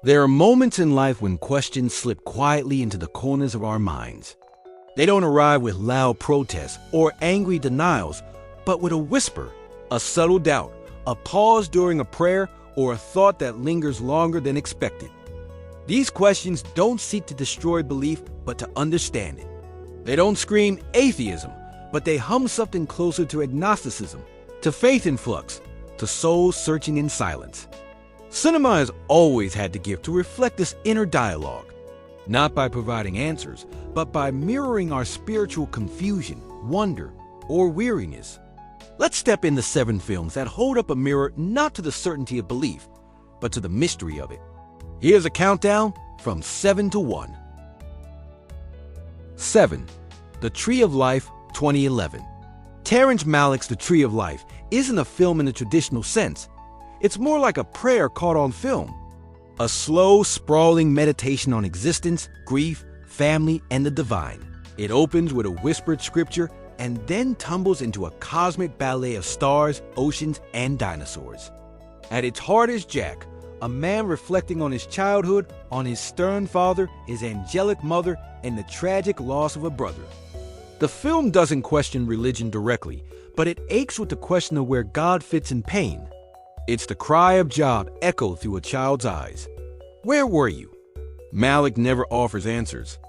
There are moments in life when questions slip quietly into the corners of our minds. They don't arrive with loud protests or angry denials, but with a whisper, a subtle doubt, a pause during a prayer, or a thought that lingers longer than expected. These questions don't seek to destroy belief, but to understand it. They don't scream atheism, but they hum something closer to agnosticism, to faith in flux, to soul searching in silence. Cinema has always had the gift to reflect this inner dialogue, not by providing answers, but by mirroring our spiritual confusion, wonder, or weariness. Let's step into 7 films that hold up a mirror not to the certainty of belief, but to the mystery of it. Here's a countdown from 7 to 1. 7. The Tree of Life, 2011. Terrence Malick's The Tree of Life isn't a film in the traditional sense. It's more like a prayer caught on film. A slow, sprawling meditation on existence, grief, family, and the divine. It opens with a whispered scripture and then tumbles into a cosmic ballet of stars, oceans, and dinosaurs. At its heart is Jack, a man reflecting on his childhood, on his stern father, his angelic mother, and the tragic loss of a brother. The film doesn't question religion directly, but it aches with the question of where God fits in pain. It's the cry of Job echoed through a child's eyes. Where were you? Malick never offers answers.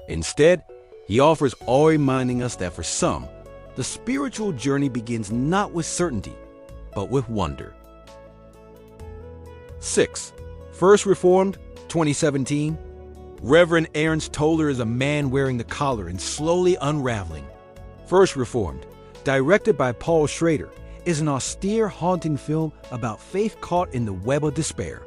Instead, he offers awe, reminding us that for some, the spiritual journey begins not with certainty, but with wonder. 6. First Reformed, 2017. Reverend Ernst Toller is a man wearing the collar and slowly unraveling. First Reformed, directed by Paul Schrader, is an austere, haunting film about faith caught in the web of despair.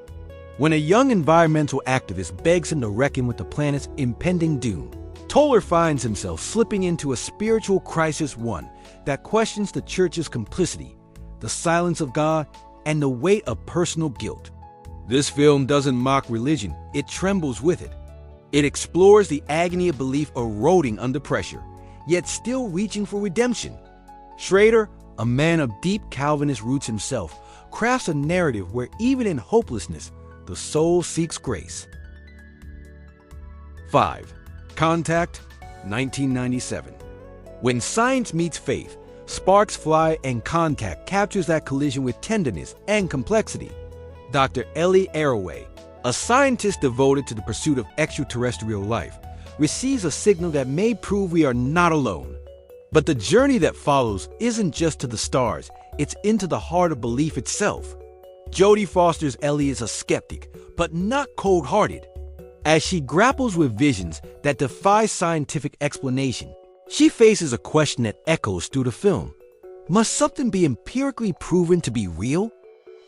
When a young environmental activist begs him to reckon with the planet's impending doom, Toller finds himself slipping into a spiritual crisis, one that questions the church's complicity, the silence of God, and the weight of personal guilt. This film doesn't mock religion, it trembles with it. It explores the agony of belief eroding under pressure, yet still reaching for redemption. Schrader, a man of deep Calvinist roots himself, crafts a narrative where even in hopelessness, the soul seeks grace. 5. Contact, 1997. When science meets faith, sparks fly and Contact captures that collision with tenderness and complexity. Dr. Ellie Arroway, a scientist devoted to the pursuit of extraterrestrial life, receives a signal that may prove we are not alone. But the journey that follows isn't just to the stars, it's into the heart of belief itself. Jodie Foster's Ellie is a skeptic, but not cold-hearted. As she grapples with visions that defy scientific explanation, she faces a question that echoes through the film. Must something be empirically proven to be real?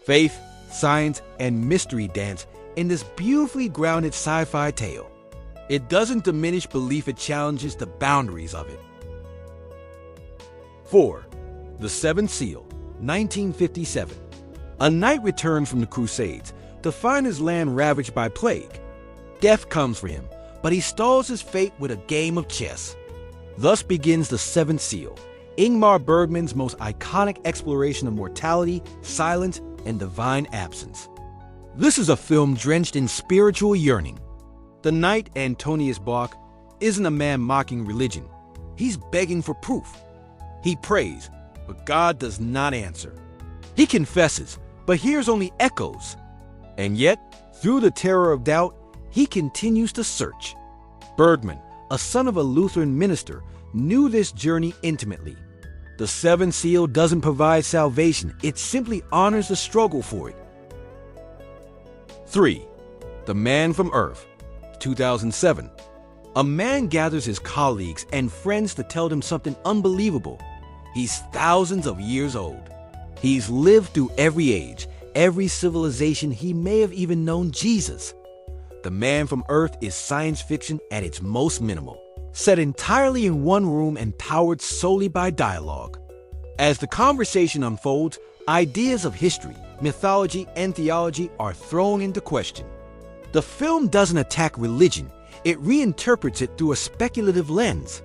Faith, science, and mystery dance in this beautifully grounded sci-fi tale. It doesn't diminish belief, it challenges the boundaries of it. 4. The Seventh Seal, 1957. A knight returns from the Crusades to find his land ravaged by plague. Death comes for him, but he stalls his fate with a game of chess. Thus begins The Seventh Seal, Ingmar Bergman's most iconic exploration of mortality, silence, and divine absence. This is a film drenched in spiritual yearning. The knight, Antonius Bloch, isn't a man mocking religion. He's begging for proof. He prays, but God does not answer. He confesses, but hears only echoes. And yet, through the terror of doubt, he continues to search. Bergman, a son of a Lutheran minister, knew this journey intimately. The Seventh Seal doesn't provide salvation, it simply honors the struggle for it. 3. The Man from Earth, 2007. A man gathers his colleagues and friends to tell them something unbelievable. He's thousands of years old. He's lived through every age, every civilization. He may have even known Jesus. The Man from Earth is science fiction at its most minimal, set entirely in one room and powered solely by dialogue. As the conversation unfolds, ideas of history, mythology, and theology are thrown into question. The film doesn't attack religion, it reinterprets it through a speculative lens.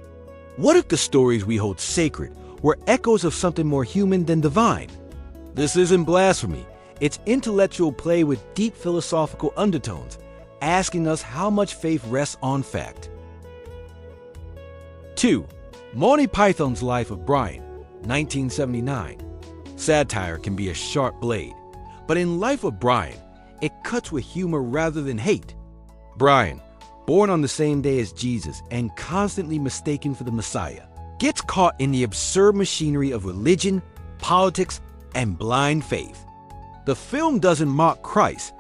What if the stories we hold sacred were echoes of something more human than divine? This isn't blasphemy, It's intellectual play with deep philosophical undertones, asking us how much faith rests on fact. 2. Monty Python's Life of Brian, 1979. Satire can be a sharp blade, but in Life of Brian, it cuts with humor rather than hate. Brian, born on the same day as Jesus and constantly mistaken for the Messiah, gets caught in the absurd machinery of religion, politics, and blind faith. The film doesn't mock Christ.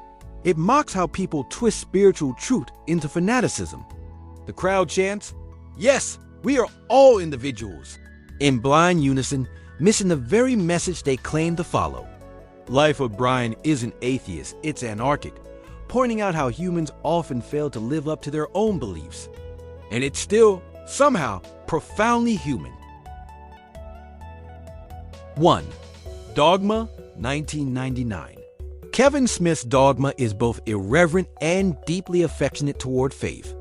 It mocks how people twist spiritual truth into fanaticism. The crowd chants, "Yes, we are all individuals," in blind unison, missing the very message they claim to follow. Life of Brian isn't atheist, it's anarchic, pointing out how humans often fail to live up to their own beliefs. And it's still, somehow, profoundly human. 1. Dogma, 1999. Kevin Smith's Dogma is both irreverent and deeply affectionate toward faith.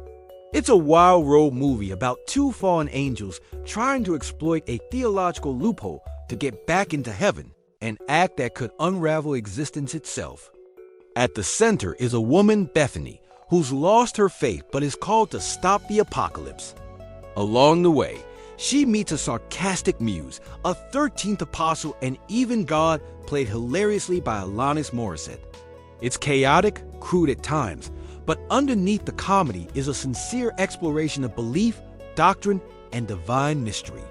It's a wild road movie about two fallen angels trying to exploit a theological loophole to get back into heaven, an act that could unravel existence itself. At the center is a woman, Bethany, who's lost her faith but is called to stop the apocalypse. Along the way, she meets a sarcastic muse, a 13th apostle, and even God, played hilariously by Alanis Morissette. It's chaotic, crude at times, but underneath the comedy is a sincere exploration of belief, doctrine, and divine mystery.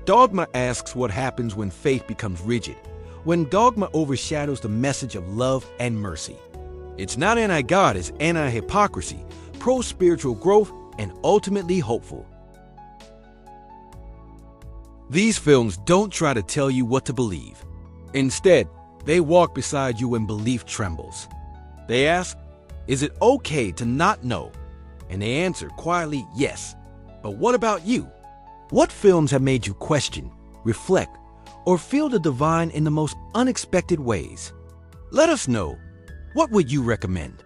Dogma asks what happens when faith becomes rigid, when dogma overshadows the message of love and mercy. It's not anti-God, it's anti-hypocrisy, pro-spiritual growth, and ultimately hopeful. These films don't try to tell you what to believe. Instead, they walk beside you when belief trembles. They ask, "Is it okay to not know?" And they answer quietly, "Yes. But what about you?" What films have made you question, reflect, or feel the divine in the most unexpected ways? Let us know. What would you recommend?